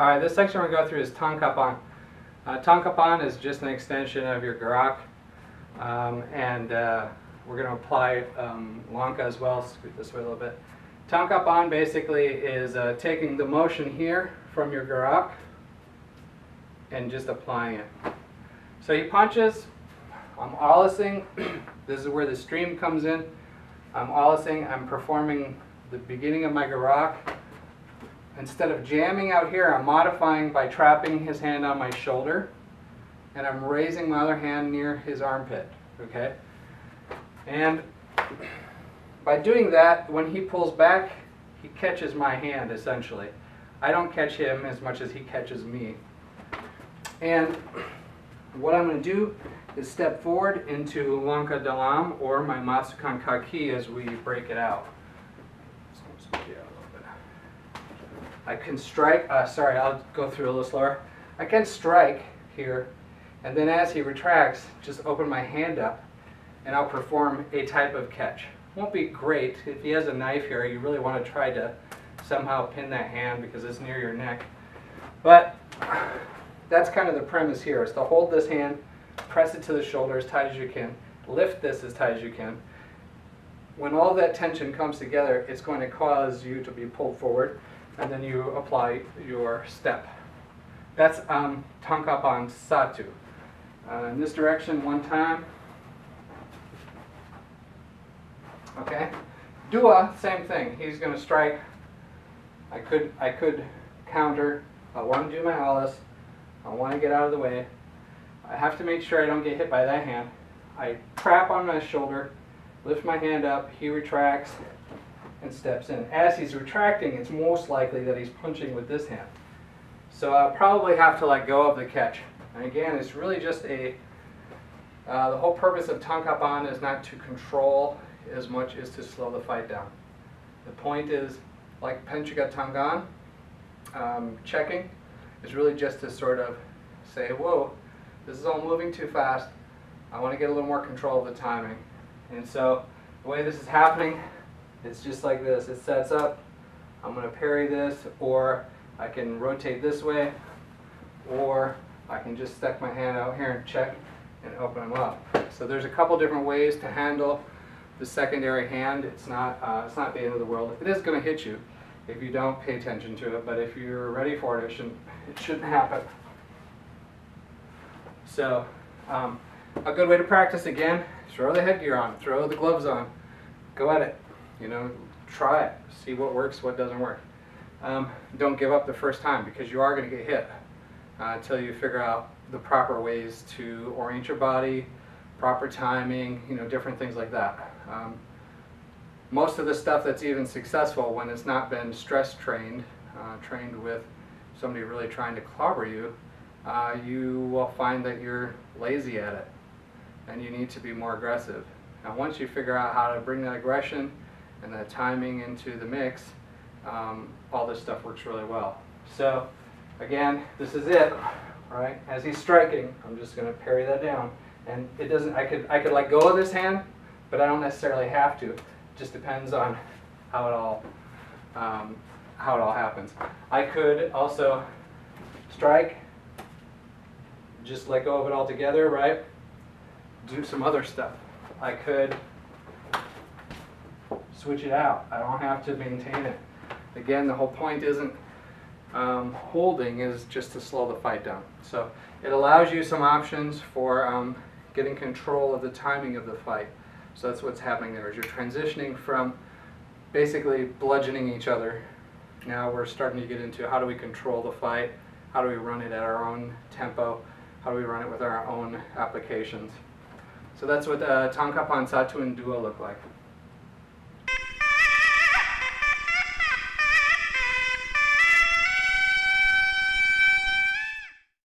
Alright, this section we're going to go through is Tangkapan. Tangkapan is just an extension of your garak, and we're going to apply Lanka as well. Scoot this way a little bit. Tangkapan basically is taking the motion here from your garak and just applying it. So he punches, I'm alicing, this is where the stream comes in. I'm alicing, I'm performing the beginning of my garak. Instead of jamming out here, I'm modifying by trapping his hand on my shoulder, and I'm raising my other hand near his armpit, okay? And by doing that, when he pulls back, he catches my hand, essentially. I don't catch him as much as he catches me. And what I'm going to do is step forward into Lanka Dalam, or my Masukan Kaki, as we break it out. I can strike, sorry, I'll go through a little slower. I can strike here, and then as he retracts, just open my hand up, and I'll perform a type of catch. Won't be great. If he has a knife here, you really want to try to somehow pin that hand because it's near your neck. But that's kind of the premise here, is to hold this hand, press it to the shoulder as tight as you can, lift this as tight as you can. When all that tension comes together, it's going to cause you to be pulled forward, and then you apply your step. That's Tangkapan Satu. In this direction, one time. Okay. Dua, same thing. He's going to strike. I could counter. I want to do my alice. I want to get out of the way. I have to make sure I don't get hit by that hand. I trap on my shoulder, lift my hand up. He retracts and steps in. As he's retracting, it's most likely that he's punching with this hand. So I'll probably have to let go of the catch. And again, it's really just the whole purpose of Tangkapan is not to control as much as to slow the fight down. The point is, like Penchuga Tangan, checking, is really just to sort of say, whoa, this is all moving too fast. I want to get a little more control of the timing. And so the way this is happening, it's just like this. It sets up, I'm going to parry this, or I can rotate this way, or I can just stick my hand out here and check and open them up. So there's a couple different ways to handle the secondary hand. It's not the end of the world. It is going to hit you if you don't pay attention to it, but if you're ready for it, it shouldn't happen. So a good way to practice, again, throw the headgear on, throw the gloves on, go at it. You know, try it. See what works, what doesn't work. Don't give up the first time, because you are going to get hit until you figure out the proper ways to orient your body, proper timing, you know, different things like that. Most of the stuff that's even successful when it's not been stress trained, trained with somebody really trying to clobber you, you will find that you're lazy at it and you need to be more aggressive. Now once you figure out how to bring that aggression and that timing into the mix, all this stuff works really well. So again, this is it, right? As he's striking, I'm just going to parry that down, and it doesn't. I could let go of this hand, but I don't necessarily have to. It just depends on how it all happens. I could also strike, just let go of it altogether, right? Do some other stuff. I could switch it out. I don't have to maintain it. Again, the whole point isn't holding, is just to slow the fight down. So it allows you some options for getting control of the timing of the fight. So that's what's happening there, is you're transitioning from basically bludgeoning each other. Now we're starting to get into how do we control the fight, how do we run it at our own tempo, how do we run it with our own applications. So that's what Tangkapan Satu and Dua look like.